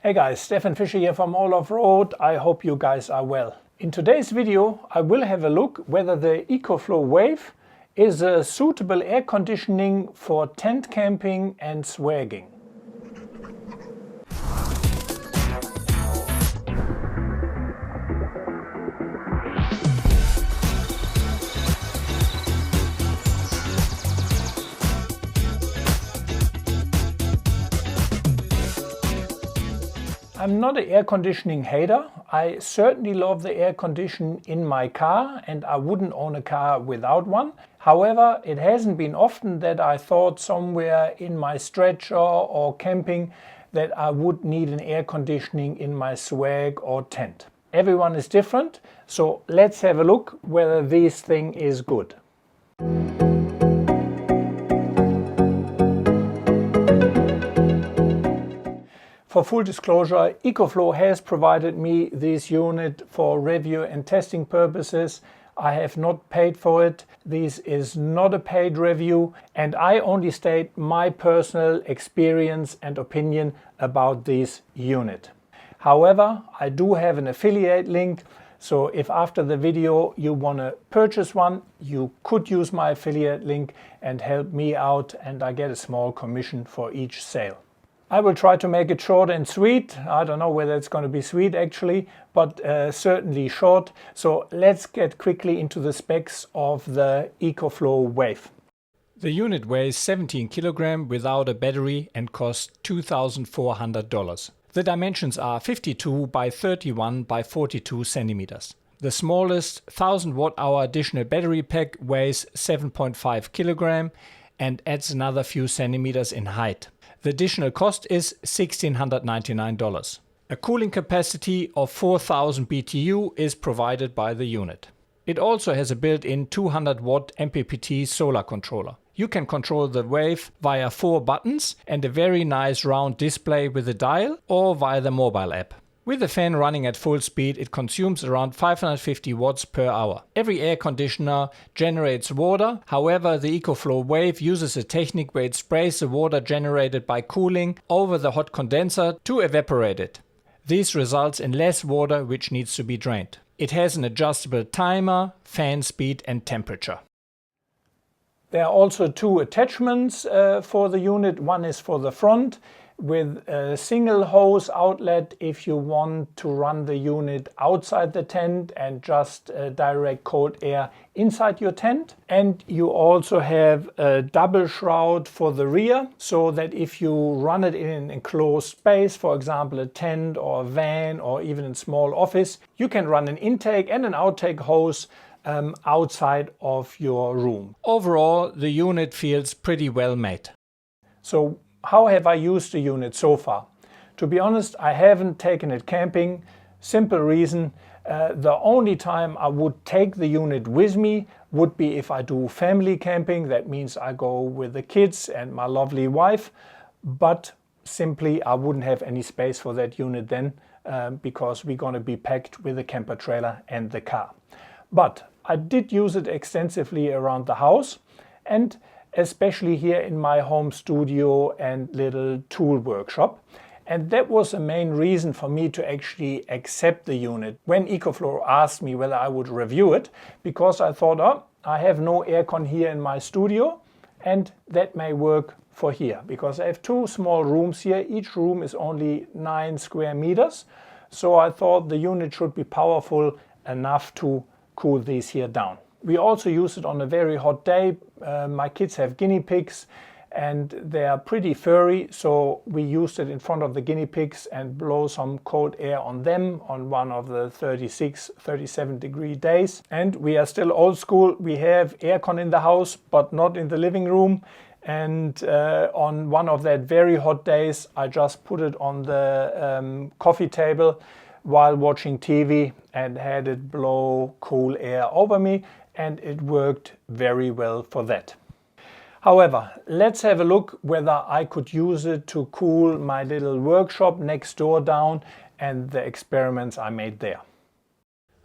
Hey guys, Stefan Fischer here from All Off Road. I hope you guys are well. In today's video I will have a look whether the EcoFlow Wave is a suitable air conditioning for tent camping and swagging. I'm not an air conditioning hater. I certainly love the air condition in my car and I wouldn't own a car without one. However, it hasn't been often that I thought somewhere in my stretcher or camping that I would need an air conditioning in my swag or tent. Everyone is different, so let's have a look whether this thing is good. For full disclosure, EcoFlow has provided me this unit for review and testing purposes. I have not paid for it. This is not a paid review and I only state my personal experience and opinion about this unit. However, I do have an affiliate link, so if after the video you want to purchase one, you could use my affiliate link and help me out, and I get a small commission for each sale. I will try to make it short and sweet. I don't know whether it's going to be sweet actually, but certainly short. So let's get quickly into the specs of the EcoFlow Wave. The unit weighs 17 kg without a battery and costs $2,400. The dimensions are 52 by 31 by 42 centimeters. The smallest 1000 watt-hour additional battery pack weighs 7.5 kg and adds another few centimeters in height. The additional cost is $1,699. A cooling capacity of 4000 BTU is provided by the unit. It also has a built-in 200 watt MPPT solar controller. You can control the Wave via 4 buttons and a very nice round display with a dial, or via the mobile app. With the fan running at full speed, it consumes around 550 watts per hour. Every air conditioner generates water. However, the EcoFlow Wave uses a technique where it sprays the water generated by cooling over the hot condenser to evaporate it. This results in less water which needs to be drained. It has an adjustable timer, fan speed and temperature. There are also two attachments for the unit. One is for the front, with a single hose outlet if you want to run the unit outside the tent and just direct cold air inside your tent. And you also have a double shroud for the rear, so that if you run it in an enclosed space, for example a tent or a van or even a small office, you can run an intake and an outtake hose outside of your room. Overall, the unit feels pretty well made. So how have I used the unit so far? To be honest, I haven't taken it camping. Simple reason, the only time I would take the unit with me would be if I do family camping. That means I go with the kids and my lovely wife, but simply I wouldn't have any space for that unit then because we're going to be packed with the camper trailer and the car. But I did use it extensively around the house, and especially here in my home studio and little tool workshop. And that was the main reason for me to actually accept the unit when EcoFlow asked me whether I would review it, because I thought, oh, I have no aircon here in my studio and that may work for here, because I have two small rooms here. Each room is only 9 square meters. So I thought the unit should be powerful enough to cool these here down. We also use it on a very hot day. My kids have guinea pigs and they are pretty furry, so we used it in front of the guinea pigs and blow some cold air on them on one of the 36, 37 degree days. And we are still old school. We have aircon in the house, but not in the living room. And on one of that very hot days, I just put it on the coffee table while watching TV and had it blow cool air over me, and it worked very well for that. However, let's have a look whether I could use it to cool my little workshop next door down and the experiments I made there.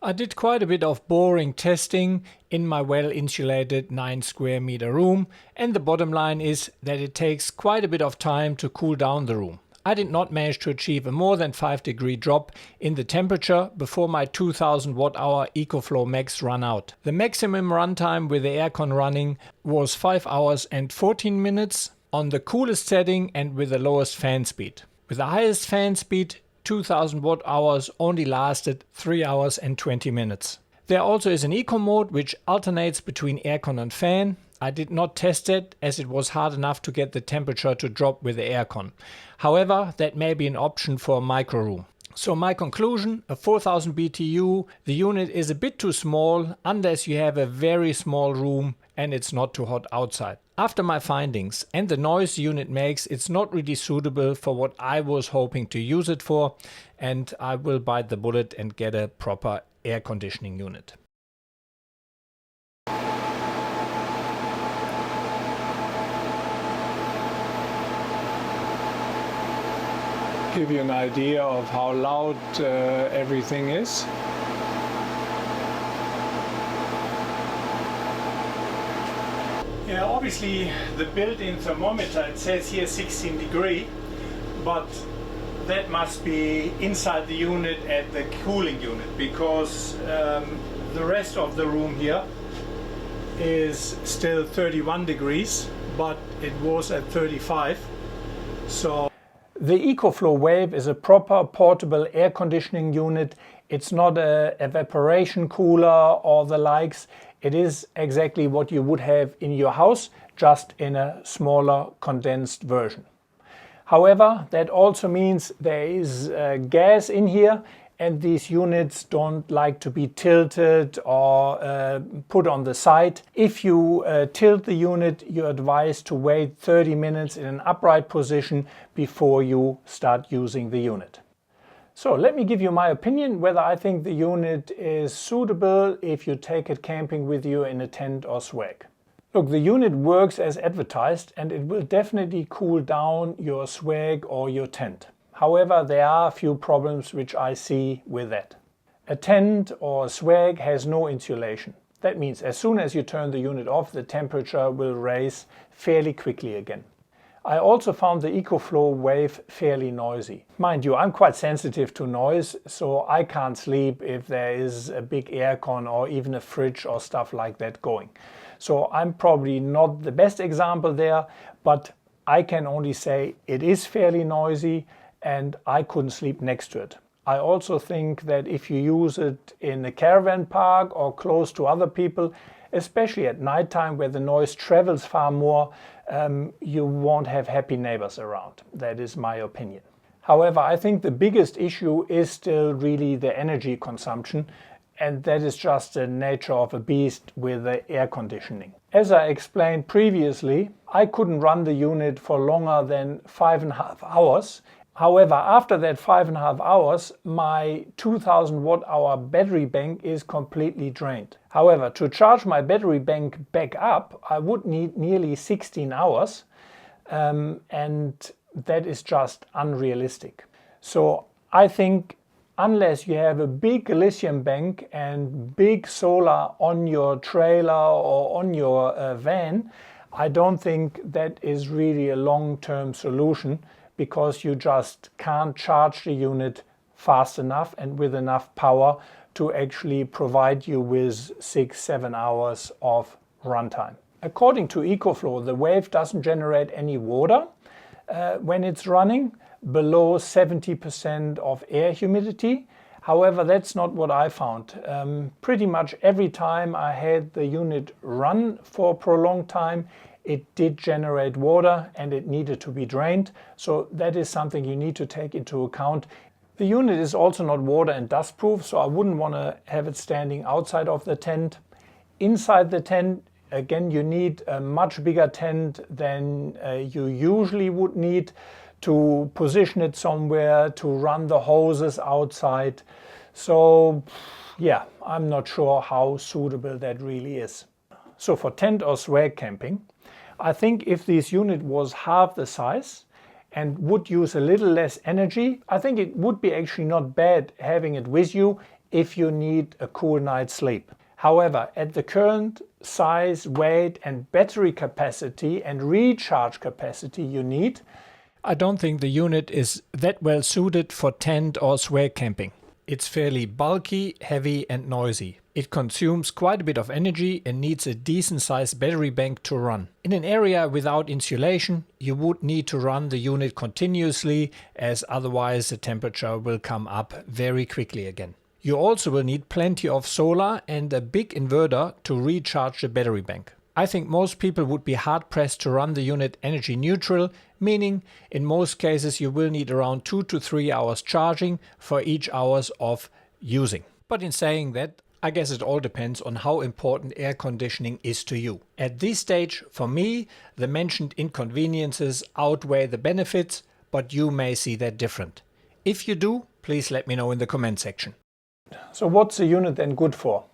I did quite a bit of boring testing in my well-insulated 9 square meter room, and the bottom line is that it takes quite a bit of time to cool down the room. I did not manage to achieve a more than 5-degree drop in the temperature before my 2000 Watt-hour EcoFlow Max ran out. The maximum runtime with the aircon running was 5 hours and 14 minutes on the coolest setting and with the lowest fan speed. With the highest fan speed, 2000 Watt-hours only lasted 3 hours and 20 minutes. There also is an eco mode which alternates between aircon and fan. I did not test it as it was hard enough to get the temperature to drop with the aircon. However, that may be an option for a micro room. So my conclusion, a 4000 BTU, the unit is a bit too small unless you have a very small room and it's not too hot outside. After my findings and the noise the unit makes, it's not really suitable for what I was hoping to use it for, and I will bite the bullet and get a proper air conditioning unit. Give you an idea of how loud everything is. Yeah, obviously the built-in thermometer, it says here 16 degree, but that must be inside the unit at the cooling unit, because the rest of the room here is still 31 degrees, but it was at 35. So the EcoFlow Wave is a proper portable air conditioning unit. It's not an evaporation cooler or the likes. It is exactly what you would have in your house, just in a smaller condensed version. However, that also means there is gas in here, and these units don't like to be tilted or put on the side. If you tilt the unit, you're advised to wait 30 minutes in an upright position before you start using the unit. So let me give you my opinion whether I think the unit is suitable if you take it camping with you in a tent or swag. Look, the unit works as advertised and it will definitely cool down your swag or your tent. However, there are a few problems which I see with that. A tent or a swag has no insulation. That means as soon as you turn the unit off, the temperature will raise fairly quickly again. I also found the EcoFlow Wave fairly noisy. Mind you, I'm quite sensitive to noise, so I can't sleep if there is a big aircon or even a fridge or stuff like that going. So I'm probably not the best example there, but I can only say it is fairly noisy and I couldn't sleep next to it. I also think that if you use it in a caravan park or close to other people, especially at nighttime where the noise travels far more, you won't have happy neighbors around. That is my opinion. However, I think the biggest issue is still really the energy consumption, and that is just the nature of a beast with the air conditioning. As I explained previously, I couldn't run the unit for longer than 5.5 hours. However, after that 5.5 hours, my 2000 Watt-hour battery bank is completely drained. However, to charge my battery bank back up, I would need nearly 16 hours, and that is just unrealistic. So I think unless you have a big lithium bank and big solar on your trailer or on your van, I don't think that is really a long-term solution, because you just can't charge the unit fast enough and with enough power to actually provide you with 6-7 hours of runtime. According to EcoFlow, the Wave doesn't generate any water when it's running below 70% of air humidity. However, that's not what I found. Pretty much every time I had the unit run for a prolonged time, it did generate water and it needed to be drained. So that is something you need to take into account. The unit is also not water and dust proof, so I wouldn't want to have it standing outside of the tent. Inside the tent, again, you need a much bigger tent than you usually would need to position it somewhere, to run the hoses outside. So yeah, I'm not sure how suitable that really is. So for tent or swag camping, I think if this unit was half the size and would use a little less energy, I think it would be actually not bad having it with you if you need a cool night's sleep. However, at the current size, weight and battery capacity and recharge capacity you need, I don't think the unit is that well suited for tent or swag camping. It's fairly bulky, heavy and noisy. It consumes quite a bit of energy and needs a decent sized battery bank to run. In an area without insulation, you would need to run the unit continuously, as otherwise the temperature will come up very quickly again. You also will need plenty of solar and a big inverter to recharge the battery bank. I think most people would be hard pressed to run the unit energy neutral, meaning in most cases you will need around 2 to 3 hours charging for each hours of using. But in saying that, I guess it all depends on how important air conditioning is to you. At this stage, for me, the mentioned inconveniences outweigh the benefits, but you may see that different. If you do, please let me know in the comment section. So what's the unit then good for?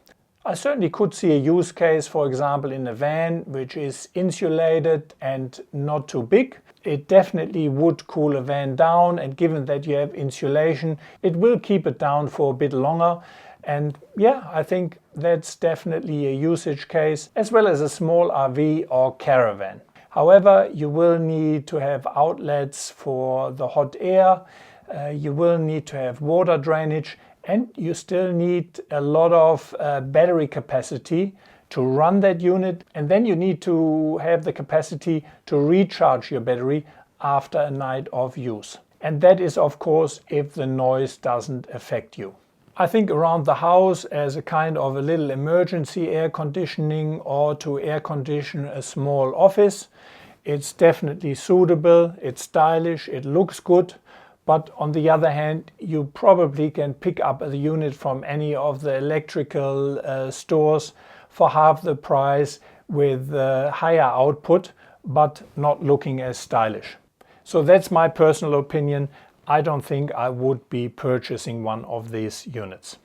I certainly could see a use case, for example, in a van which is insulated and not too big. It definitely would cool a van down, and given that you have insulation, it will keep it down for a bit longer. And yeah, I think that's definitely a usage case, as well as a small RV or caravan. However, you will need to have outlets for the hot air, you will need to have water drainage, and you still need a lot of battery capacity to run that unit, and then you need to have the capacity to recharge your battery after a night of use. And that is of course if the noise doesn't affect you. I think around the house as a kind of a little emergency air conditioning, or to air condition a small office, it's definitely suitable, it's stylish, it looks good. But on the other hand, you probably can pick up the unit from any of the electrical stores for half the price with higher output, but not looking as stylish. So that's my personal opinion. I don't think I would be purchasing one of these units.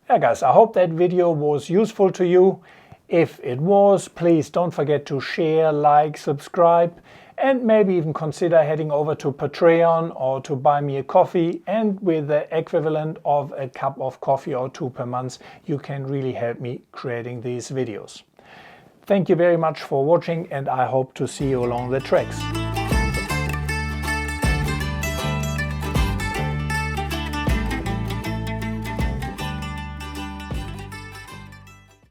Yeah guys, I hope that video was useful to you. If it was, please don't forget to share, like, subscribe, and maybe even consider heading over to Patreon or to buy me a coffee, and with the equivalent of a cup of coffee or two per month, you can really help me creating these videos. Thank you very much for watching, and I hope to see you along the tracks.